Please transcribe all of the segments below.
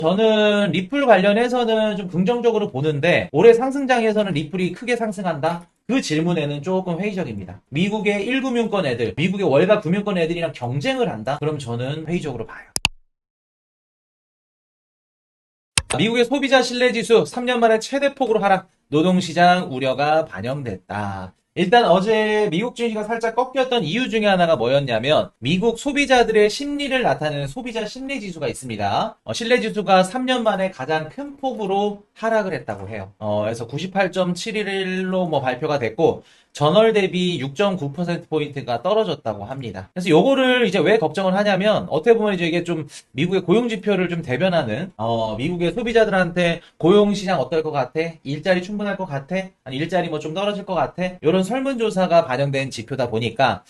저는 리플 관련해서는 좀 긍정적으로 보는데 올해 상승장에서는 리플이 크게 상승한다? 그 질문에는 조금 회의적입니다. 미국의 1금융권 애들, 미국의 월가 금융권 애들이랑 경쟁을 한다? 그럼 저는 회의적으로 봐요. 미국의 소비자 신뢰지수 3년 만에 최대폭으로 하락, 노동시장 우려가 반영됐다. 일단 어제 미국 증시가 살짝 꺾였던 이유 중에 하나가 뭐였냐면 미국 소비자들의 심리를 나타내는 소비자 심리지수가 있습니다. 신뢰지수가 3년 만에 가장 큰 폭으로 하락을 했다고 해요. 그래서 98.7일로 뭐 발표가 됐고 전월 대비 6.9%포인트가 떨어졌다고 합니다. 그래서 요거를 이제 왜 걱정을 하냐면 어떻게 보면 이제 이게 좀 미국의 고용 지표를 좀 대변하는 미국의 소비자들한테 고용 시장 어떨 것 같아? 일자리 충분할 것 같아? 아니 일자리 뭐 좀 떨어질 것 같아? 이런 설문조사가 반영된 지표다 보니까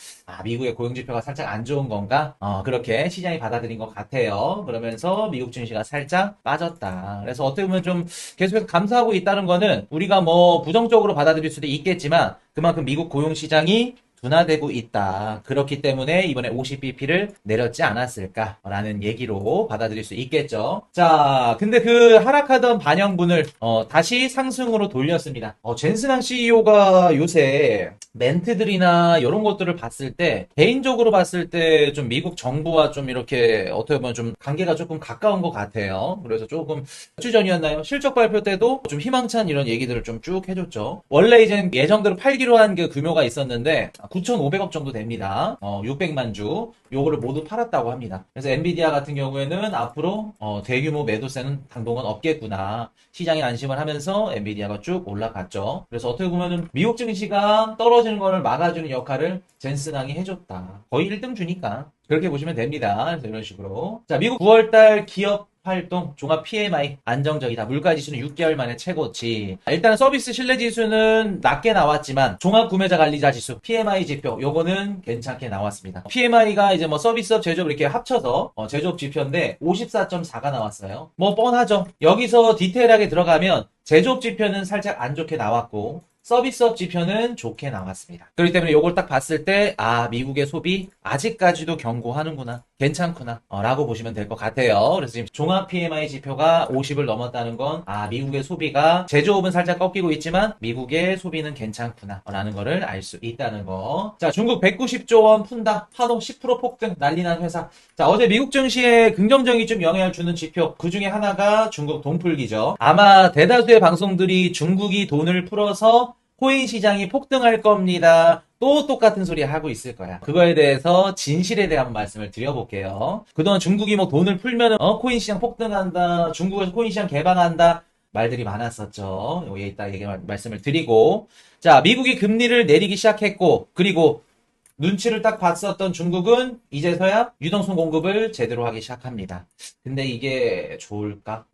미국의 고용 지표가 살짝 안 좋은 건가? 그렇게 시장이 받아들인 것 같아요. 그러면서 미국 증시가 살짝 빠졌다. 그래서 어떻게 보면 좀 계속해서 감소하고 있다는 거는 우리가 뭐 부정적으로 받아들일 수도 있겠지만 그만큼 미국 고용 시장이 둔화되고 있다. 그렇기 때문에 이번에 50bp를 내렸지 않았을까라는 얘기로 받아들일 수 있겠죠. 자, 근데 그 하락하던 반영분을 다시 상승으로 돌렸습니다. 젠슨항 CEO가 요새 멘트들이나 이런 것들을 봤을 때 개인적으로 봤을 때 좀 미국 정부와 좀 이렇게 어떻게 보면 좀 관계가 조금 가까운 것 같아요. 그래서 조금 몇 주 전이었나요? 실적 발표 때도 좀 희망찬 이런 얘기들을 좀 쭉 해줬죠. 원래 이제 예정대로 팔기로 한 그 규모가 있었는데 9,500억 정도 됩니다. 600만 주. 요거를 모두 팔았다고 합니다. 그래서 엔비디아 같은 경우에는 앞으로 대규모 매도세는 당분간 없겠구나. 시장이 안심을 하면서 엔비디아가 쭉 올라갔죠. 그래서 어떻게 보면은 미국 증시가 떨어지는 거를 막아주는 역할을 젠슨항이 해줬다. 거의 1등 주니까. 그렇게 보시면 됩니다. 그래서 이런 식으로. 자, 미국 9월달 기업 활동 종합 PMI 안정적이다. 물가지수는 6개월 만에 최고치. 일단 서비스 신뢰지수는 낮게 나왔지만 종합 구매자 관리자 지수 PMI 지표 요거는 괜찮게 나왔습니다. PMI가 이제 뭐 서비스업 제조업 이렇게 합쳐서 제조업 지표인데 54.4가 나왔어요. 뭐 뻔하죠. 여기서 디테일하게 들어가면 제조업 지표는 살짝 안 좋게 나왔고 서비스업 지표는 좋게 나왔습니다. 그렇기 때문에 이걸 딱 봤을 때 미국의 소비 아직까지도 견고하는구나. 괜찮구나 라고 보시면 될 것 같아요. 그래서 지금 종합 PMI 지표가 50을 넘었다는 건 미국의 소비가 제조업은 살짝 꺾이고 있지만 미국의 소비는 괜찮구나 라는 거를 알 수 있다는 거. 자, 중국 190조 원 푼다. 파동 10% 폭등 난리난 회사. 자, 어제 미국 증시에 긍정적인 좀 영향을 주는 지표 그 중에 하나가 중국 돈풀기죠. 아마 대다수의 방송들이 중국이 돈을 풀어서 코인 시장이 폭등할 겁니다. 또 똑같은 소리 하고 있을 거야. 그거에 대해서 진실에 대한 말씀을 드려볼게요. 그동안 중국이 뭐 돈을 풀면은 코인 시장 폭등한다. 중국에서 코인 시장 개방한다. 말들이 많았었죠. 여기에 있다 말씀을 드리고 자, 미국이 금리를 내리기 시작했고 그리고 눈치를 딱 봤었던 중국은 이제서야 유동성 공급을 제대로 하기 시작합니다. 근데 이게 좋을까?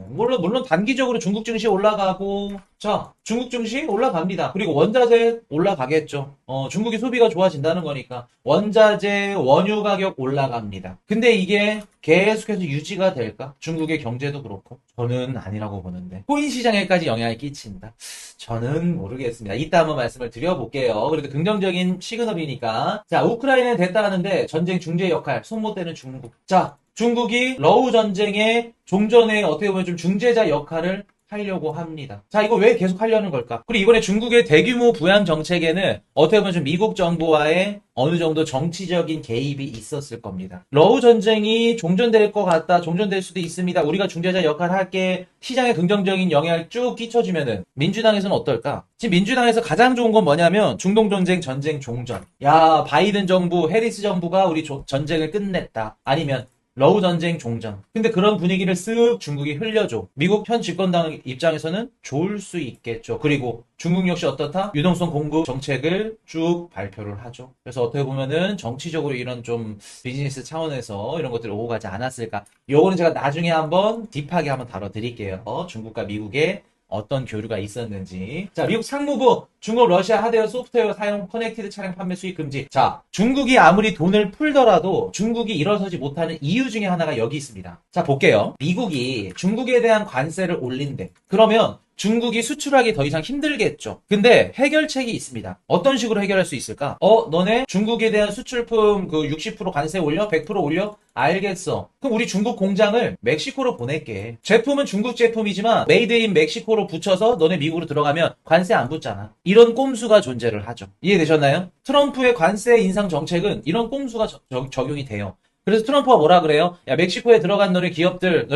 물론 단기적으로 중국 증시 올라가고, 자, 중국 증시 올라갑니다. 그리고 원자재 올라가겠죠. 중국이 소비가 좋아진다는 거니까. 원자재, 원유 가격 올라갑니다. 근데 이게 계속해서 유지가 될까? 중국의 경제도 그렇고. 저는 아니라고 보는데. 코인 시장에까지 영향을 끼친다. 저는 모르겠습니다. 이따 한번 말씀을 드려볼게요. 그래도 긍정적인 시그널이니까. 자, 우크라이나는 됐다는데 전쟁 중재 역할, 손못 대는 중국. 자, 중국이 러우 전쟁의 종전에 어떻게 보면 좀 중재자 역할을 하려고 합니다. 자, 이거 왜 계속 하려는 걸까? 그리고 이번에 중국의 대규모 부양 정책에는 어떻게 보면 좀 미국 정부와의 어느 정도 정치적인 개입이 있었을 겁니다. 러우 전쟁이 종전될 것 같다. 종전될 수도 있습니다. 우리가 중재자 역할을 할게. 시장에 긍정적인 영향을 쭉 끼쳐주면은 민주당에서는 어떨까? 지금 민주당에서 가장 좋은 건 뭐냐면 중동 전쟁 종전. 야, 바이든 정부, 해리스 정부가 우리 전쟁을 끝냈다. 아니면 러우 전쟁 종전. 근데 그런 분위기를 쓱 중국이 흘려줘. 미국 현 집권당 입장에서는 좋을 수 있겠죠. 그리고 중국 역시 어떻다? 유동성 공급 정책을 쭉 발표를 하죠. 그래서 어떻게 보면은 정치적으로 이런 좀 비즈니스 차원에서 이런 것들이 오고 가지 않았을까. 요거는 제가 나중에 한번 딥하게 한번 다뤄드릴게요. 중국과 미국의 어떤 교류가 있었는지. 자, 미국 상무부 중국 러시아 하드웨어 소프트웨어 사용 커넥티드 차량 판매 수입 금지. 자, 중국이 아무리 돈을 풀더라도 중국이 일어서지 못하는 이유 중에 하나가 여기 있습니다. 자, 볼게요. 미국이 중국에 대한 관세를 올린대. 그러면 중국이 수출하기 더 이상 힘들겠죠. 근데 해결책이 있습니다. 어떤 식으로 해결할 수 있을까? 너네 중국에 대한 수출품 그 60% 관세 올려? 100% 올려? 알겠어. 그럼 우리 중국 공장을 멕시코로 보낼게. 제품은 중국 제품이지만 메이드 인 멕시코로 붙여서 너네 미국으로 들어가면 관세 안 붙잖아. 이런 꼼수가 존재를 하죠. 이해되셨나요? 트럼프의 관세 인상 정책은 이런 꼼수가 적용이 돼요. 그래서 트럼프가 뭐라 그래요? 야, 멕시코에 들어간 너네 기업들,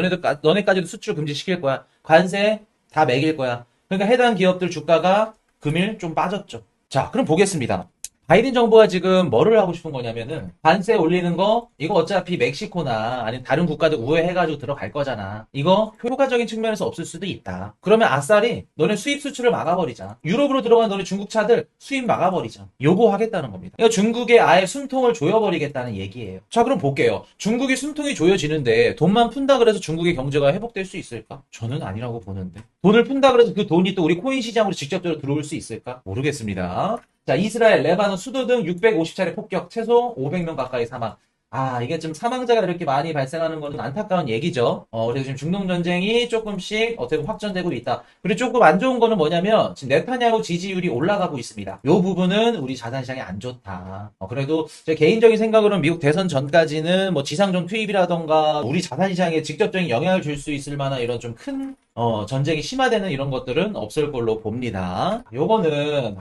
너네까지도 수출 금지시킬 거야. 관세 다 매길 거야. 그러니까 해당 기업들 주가가 금일 좀 빠졌죠. 자, 그럼 보겠습니다. 바이든 정부가 지금 뭐를 하고 싶은 거냐면은 관세 올리는 거 이거 어차피 멕시코나 아니면 다른 국가들 우회해가지고 들어갈 거잖아. 이거 효과적인 측면에서 없을 수도 있다. 그러면 아싸리 너네 수입 수출을 막아버리자. 유럽으로 들어간 너네 중국 차들 수입 막아버리자. 요거 하겠다는 겁니다. 그러니까 중국에 아예 숨통을 조여버리겠다는 얘기예요. 자, 그럼 볼게요. 중국이 숨통이 조여지는데 돈만 푼다 그래서 중국의 경제가 회복될 수 있을까? 저는 아니라고 보는데. 돈을 푼다 그래서 그 돈이 또 우리 코인 시장으로 직접적으로 들어올 수 있을까? 모르겠습니다. 자, 이스라엘, 레바논, 수도 등 650차례 폭격, 최소 500명 가까이 사망. 이게 좀 사망자가 이렇게 많이 발생하는 거는 안타까운 얘기죠. 그래서 지금 중동전쟁이 조금씩 어떻게 보면 확전되고 있다. 그리고 조금 안 좋은 거는 뭐냐면, 지금 네타냐후 지지율이 올라가고 있습니다. 요 부분은 우리 자산시장이 안 좋다. 그래도 제 개인적인 생각으로는 미국 대선 전까지는 뭐 지상전 투입이라던가 우리 자산시장에 직접적인 영향을 줄 수 있을 만한 이런 좀 큰, 전쟁이 심화되는 이런 것들은 없을 걸로 봅니다. 요거는,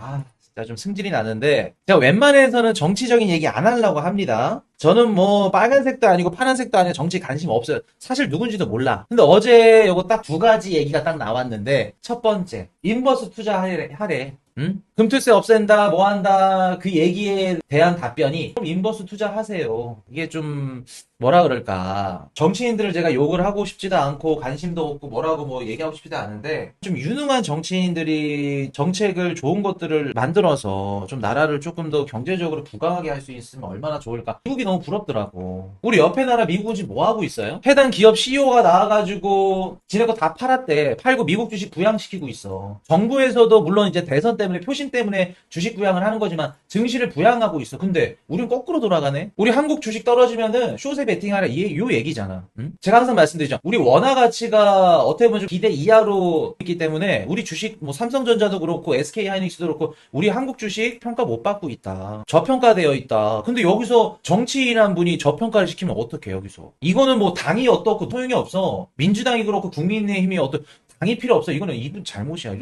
진짜 좀 승질이 나는데 제가 웬만해서는 정치적인 얘기 안 하려고 합니다. 저는 뭐 빨간색도 아니고 파란색도 아니고 정치 관심 없어요. 사실 누군지도 몰라. 근데 어제 요거 딱 두 가지 얘기가 딱 나왔는데 첫 번째 인버스 투자하래. 응? 금투세 없앤다, 뭐 한다, 그 얘기에 대한 답변이, 그럼 인버스 투자하세요. 이게 좀, 뭐라 그럴까. 정치인들을 제가 욕을 하고 싶지도 않고, 관심도 없고, 뭐라고 뭐 얘기하고 싶지도 않은데, 좀 유능한 정치인들이 정책을 좋은 것들을 만들어서, 좀 나라를 조금 더 경제적으로 부강하게 할 수 있으면 얼마나 좋을까. 미국이 너무 부럽더라고. 우리 옆에 나라 미국은 지금 뭐 하고 있어요? 해당 기업 CEO가 나와가지고, 지네 거 다 팔았대. 팔고 미국 주식 부양시키고 있어. 정부에서도 물론 이제 대선 때문에 표심 때문에 주식 부양을 하는 거지만 증시를 부양하고 있어. 근데 우린 거꾸로 돌아가네. 우리 한국 주식 떨어지면은 숏에 베팅하라 요 얘기잖아. 응? 제가 항상 말씀드리죠. 우리 원화 가치가 어떻게 보면 좀 기대 이하로 있기 때문에 우리 주식 뭐 삼성전자도 그렇고 SK 하이닉스도 그렇고 우리 한국 주식 평가 못 받고 있다. 저평가되어 있다. 근데 여기서 정치인한 분이 저평가를 시키면 어떡해 여기서. 이거는 뭐 당이 어떻고 소용이 없어. 민주당이 그렇고 국민의힘이 당이 필요 없어. 이거는 이분 잘못이야.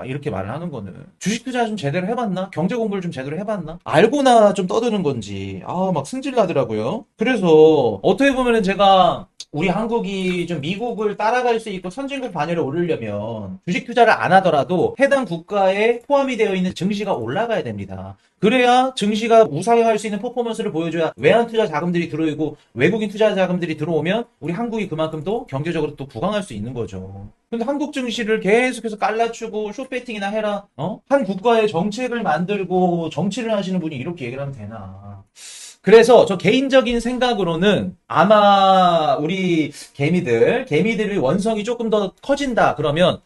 이렇게 말을 하는 거는. 주식 투자 좀 제대로 해봤나? 경제 공부를 좀 제대로 해봤나? 알고나 좀 떠드는 건지. 막 승질 나더라고요. 그래서, 어떻게 보면은 제가, 우리 한국이 좀 미국을 따라갈 수 있고 선진국 반열에 오르려면 주식 투자를 안 하더라도 해당 국가에 포함이 되어 있는 증시가 올라가야 됩니다. 그래야 증시가 우상향할 수 있는 퍼포먼스를 보여줘야 외환 투자 자금들이 들어오고 외국인 투자 자금들이 들어오면 우리 한국이 그만큼 또 경제적으로 또 부강할 수 있는 거죠. 근데 한국 증시를 계속해서 깔라주고 숏배팅이나 해라. 한 국가의 정책을 만들고 정치를 하시는 분이 이렇게 얘기를 하면 되나. 그래서 저 개인적인 생각으로는 아마 우리 개미들의 원성이 조금 더 커진다 그러면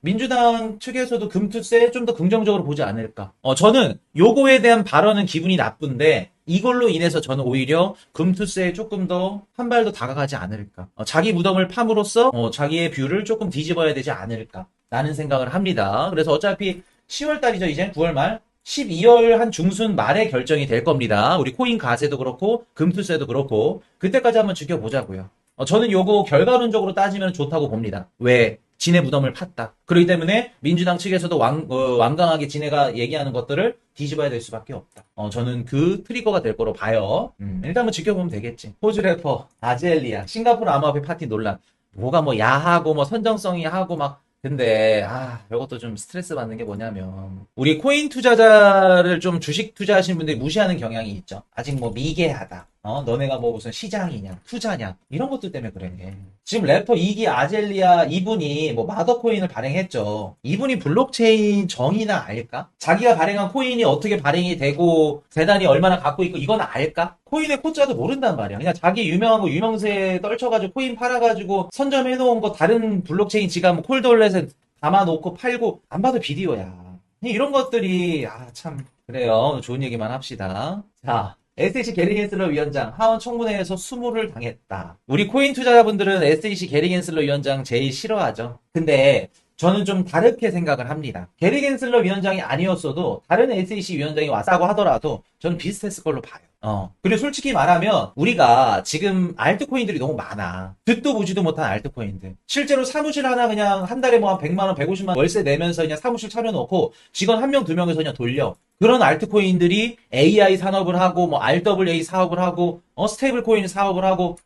민주당 측에서도 금투세 좀 더 긍정적으로 보지 않을까. 저는 요거에 대한 발언은 기분이 나쁜데 이걸로 인해서 저는 오히려 금투세에 조금 더 한 발 더 다가가지 않을까. 자기 무덤을 팜으로써 자기의 뷰를 조금 뒤집어야 되지 않을까 라는 생각을 합니다. 그래서 어차피 10월 달이죠. 이제 9월 말. 12월 한 중순 말에 결정이 될 겁니다. 우리 코인 가세도 그렇고 금투세도 그렇고 그때까지 한번 지켜보자고요. 저는 요거 결과론적으로 따지면 좋다고 봅니다. 왜? 지네 무덤을 팠다. 그렇기 때문에 민주당 측에서도 완강하게 지네가 얘기하는 것들을 뒤집어야 될 수밖에 없다. 저는 그 트리거가 될 거로 봐요. 일단 한번 지켜보면 되겠지. 호주 래퍼, 아젤리아, 싱가포르 암호화폐 파티 논란. 뭐가 뭐 야하고 뭐 선정성이 하고 막 근데 이것도 좀 스트레스 받는 게 뭐냐면 우리 코인 투자자를 좀 주식 투자하시는 분들이 무시하는 경향이 있죠. 아직 뭐 미개하다. 너네가 뭐 무슨 시장이냐, 투자냐 이런 것들 때문에 그래. 지금 래퍼 이기 아젤리아 이분이 뭐 마더코인을 발행했죠. 이분이 블록체인 정의나 알까? 자기가 발행한 코인이 어떻게 발행이 되고 재단이 얼마나 갖고 있고 이건 알까? 코인의 코자도 모른단 말이야. 그냥 자기 유명한 거 유명세에 떨쳐가지고 코인 팔아가지고 선점해놓은 거 다른 블록체인 지가 뭐 콜드월렛에 담아놓고 팔고 안 봐도 비디오야. 이런 것들이 참 그래요. 좋은 얘기만 합시다. 자. SEC 게리 겐슬러 위원장 하원 청문회에서 수모를 당했다. 우리 코인 투자자분들은 SEC 게리 겐슬러 위원장 제일 싫어하죠. 근데 저는 좀 다르게 생각을 합니다. 게리 겐슬러 위원장이 아니었어도 다른 SEC 위원장이 왔다고 하더라도 저는 비슷했을 걸로 봐요. 그리고 솔직히 말하면 우리가 지금 알트코인들이 너무 많아. 듣도 보지도 못한 알트코인들. 실제로 사무실 하나 그냥 한 달에 뭐 한 100만 원, 150만 원 월세 내면서 그냥 사무실 차려놓고 직원 한 명, 두 명에서 그냥 돌려. 그런 알트코인들이 AI 산업을 하고 뭐 RWA 사업을 하고 스테이블 코인 사업을 하고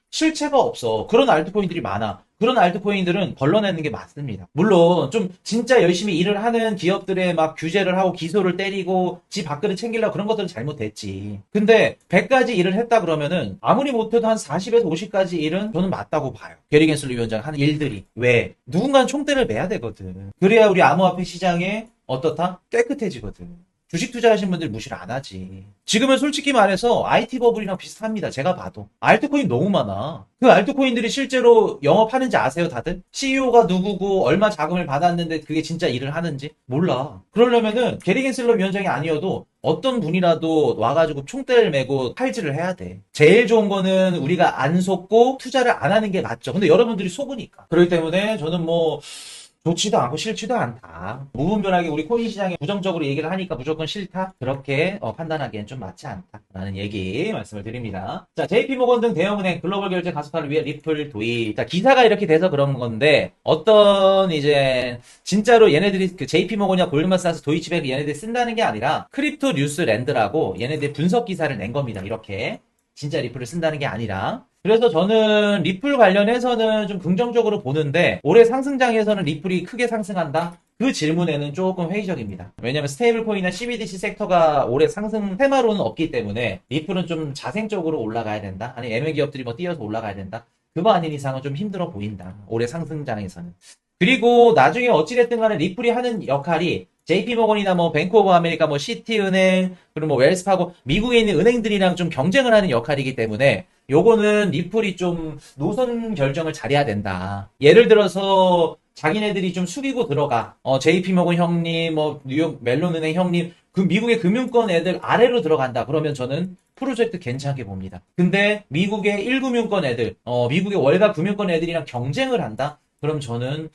실체가 없어. 그런 알트코인들이 많아. 그런 알트코인들은 걸러내는 게 맞습니다. 물론 좀 진짜 열심히 일을 하는 기업들에 막 규제를 하고 기소를 때리고 지 밥그릇 챙기려고 그런 것들은 잘못됐지. 근데 100가지 일을 했다 그러면은 아무리 못해도 한 40에서 50가지 일은 저는 맞다고 봐요. 게리 겐슬러 위원장 하는 일들이. 왜? 누군가는 총대를 매야 되거든. 그래야 우리 암호화폐 시장에 어떻다? 깨끗해지거든. 주식 투자하신 분들 무시를 안 하지. 지금은 솔직히 말해서 IT 버블이랑 비슷합니다. 제가 봐도. 알트코인 너무 많아. 그 알트코인들이 실제로 영업하는지 아세요, 다들? CEO가 누구고 얼마 자금을 받았는데 그게 진짜 일을 하는지 몰라. 그러려면은 게리 겐슬러 위원장이 아니어도 어떤 분이라도 와가지고 총대를 메고 칼질을 해야 돼. 제일 좋은 거는 우리가 안 속고 투자를 안 하는 게 맞죠. 근데 여러분들이 속으니까. 그렇기 때문에 저는 뭐 좋지도 않고 싫지도 않다. 무분별하게 우리 코인 시장에 부정적으로 얘기를 하니까 무조건 싫다? 그렇게 판단하기엔 좀 맞지 않다. 라는 얘기 말씀을 드립니다. 자, JP모건 등 대형은행 글로벌 결제 가속화를 위해 리플 도입. 자, 기사가 이렇게 돼서 그런 건데 어떤 이제 진짜로 얘네들이 그 JP모건이나 골드만삭스, 도이치뱅크 얘네들이 쓴다는 게 아니라 크립토 뉴스랜드라고 얘네들 분석 기사를 낸 겁니다. 이렇게. 진짜 리플을 쓴다는 게 아니라. 그래서 저는 리플 관련해서는 좀 긍정적으로 보는데 올해 상승장에서는 리플이 크게 상승한다? 그 질문에는 조금 회의적입니다. 왜냐면 스테이블 코인이나 CBDC 섹터가 올해 상승 테마로는 없기 때문에 리플은 좀 자생적으로 올라가야 된다? 아니 ML 기업들이 뭐 뛰어서 올라가야 된다? 그거 아닌 이상은 좀 힘들어 보인다. 올해 상승장에서는. 그리고 나중에 어찌됐든 간에 리플이 하는 역할이 JP모건이나 뭐 뱅크 오브 아메리카, 뭐 시티은행, 그리고 뭐 웰스파고 미국에 있는 은행들이랑 좀 경쟁을 하는 역할이기 때문에 요거는 리플이 좀 노선 결정을 잘해야 된다. 예를 들어서 자기네들이 좀 숙이고 들어가. JP모건 형님, 뭐 뉴욕 멜론은행 형님, 그 미국의 금융권 애들 아래로 들어간다. 그러면 저는 프로젝트 괜찮게 봅니다. 근데 미국의 1금융권 애들, 미국의 월가 금융권 애들이랑 경쟁을 한다? 그럼 저는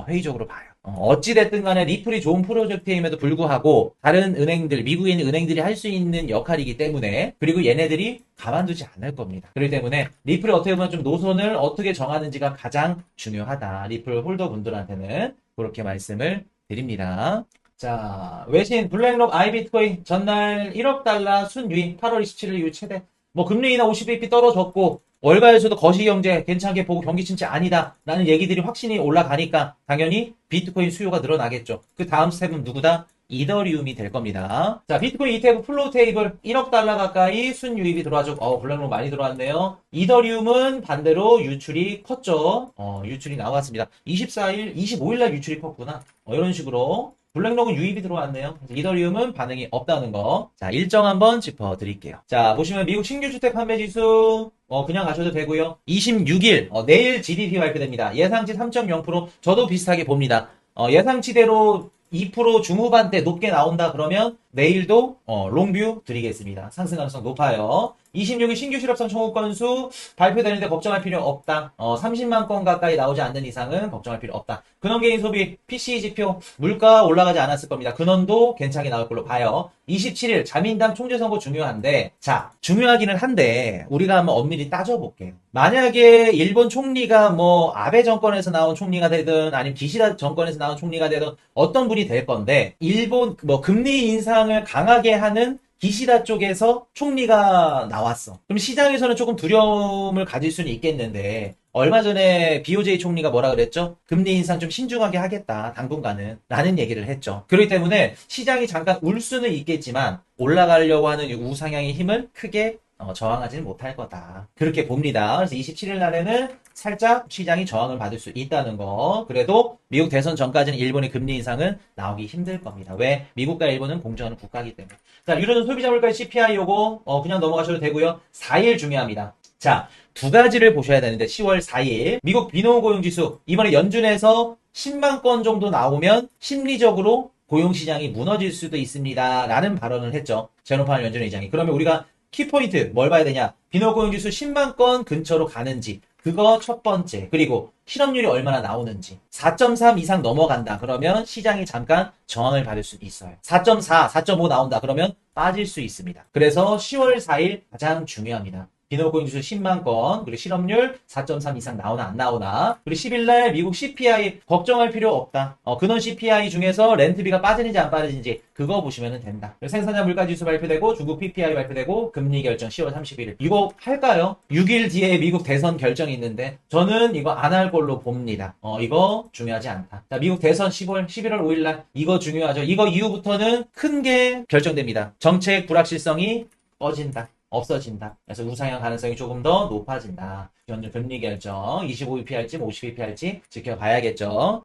회의적으로 봐요. 어찌됐든 간에 리플이 좋은 프로젝트임에도 불구하고 다른 은행들, 미국에 있는 은행들이 할 수 있는 역할이기 때문에 그리고 얘네들이 가만두지 않을 겁니다. 그렇기 때문에 리플이 어떻게 보면 좀 노선을 어떻게 정하는지가 가장 중요하다. 리플 홀더 분들한테는 그렇게 말씀을 드립니다. 자, 외신 블랙록 아이비트코인 전날 1억 달러 순유입 8월 27일 이후 최대. 뭐 금리 인하 50bp 떨어졌고 월가에서도 거시경제 괜찮게 보고 경기 침체 아니다 라는 얘기들이 확신이 올라가니까 당연히 비트코인 수요가 늘어나겠죠. 그 다음 스텝은 누구다? 이더리움이 될 겁니다. 자, 비트코인 ETF 플로우 테이블 1억 달러 가까이 순유입이 들어와죠. 블랙록 많이 들어왔네요. 이더리움은 반대로 유출이 컸죠. 유출이 나왔습니다. 24일, 25일 날 유출이 컸구나. 이런 식으로 블랙록은 유입이 들어왔네요. 이더리움은 반응이 없다는 거. 자, 일정 한번 짚어드릴게요. 자, 보시면 미국 신규 주택 판매 지수 그냥 가셔도 되고요. 26일 내일 GDP 발표됩니다. 예상치 3.0%. 저도 비슷하게 봅니다. 예상치대로 2% 중후반대 높게 나온다 그러면 내일도 롱뷰 드리겠습니다. 상승 가능성 높아요. 26일 신규 실업성 청구 건수 발표되는데 걱정할 필요 없다. 30만 건 가까이 나오지 않는 이상은 걱정할 필요 없다. 근원개인 소비, PCE 지표, 물가 올라가지 않았을 겁니다. 근원도 괜찮게 나올 걸로 봐요. 27일 자민당 총재선거 중요한데 자, 중요하기는 한데 우리가 한번 엄밀히 따져볼게요. 만약에 일본 총리가 뭐 아베 정권에서 나온 총리가 되든 아니면 기시다 정권에서 나온 총리가 되든 어떤 분이 될 건데 일본 뭐 금리 인상을 강하게 하는 기시다 쪽에서 총리가 나왔어. 그럼 시장에서는 조금 두려움을 가질 수는 있겠는데 얼마 전에 BOJ 총리가 뭐라 그랬죠? 금리 인상 좀 신중하게 하겠다. 당분간은. 라는 얘기를 했죠. 그렇기 때문에 시장이 잠깐 울 수는 있겠지만 올라가려고 하는 우상향의 힘을 크게 저항하지는 못할 거다. 그렇게 봅니다. 그래서 27일 날에는 살짝 시장이 저항을 받을 수 있다는 거. 그래도 미국 대선 전까지는 일본의 금리 인상은 나오기 힘들 겁니다. 왜? 미국과 일본은 공정하는 국가이기 때문에. 자, 유로존 소비자 물가의 CPI 요거 그냥 넘어가셔도 되고요. 4일 중요합니다. 자, 두 가지를 보셔야 되는데 10월 4일 미국 비농고용지수 이번에 연준에서 10만 건 정도 나오면 심리적으로 고용시장이 무너질 수도 있습니다. 라는 발언을 했죠. 제롬 파월 연준 의장이. 그러면 우리가 키포인트 뭘 봐야 되냐? 비농고용지수 10만 건 근처로 가는지 그거 첫 번째. 그리고 실업률이 얼마나 나오는지. 4.3 이상 넘어간다. 그러면 시장이 잠깐 저항을 받을 수 있어요. 4.4, 4.5 나온다. 그러면 빠질 수 있습니다. 그래서 10월 4일 가장 중요합니다. 비노고잉 지수 10만 건, 그리고 실업률 4.3 이상 나오나 안 나오나, 그리고 10일날 미국 CPI 걱정할 필요 없다. 근원 CPI 중에서 렌트비가 빠지는지 안 빠지는지 그거 보시면 된다. 생산자 물가지수 발표되고 중국 PPI 발표되고 금리 결정 10월 31일. 이거 할까요? 6일 뒤에 미국 대선 결정이 있는데 저는 이거 안 할 걸로 봅니다. 이거 중요하지 않다. 자, 미국 대선 11월 5일날 이거 중요하죠. 이거 이후부터는 큰 게 결정됩니다. 정책 불확실성이 꺼진다. 없어진다. 그래서 우상향 가능성이 조금 더 높아진다. 현재 금리 결정 25bp 할지 50bp 할지 지켜봐야겠죠.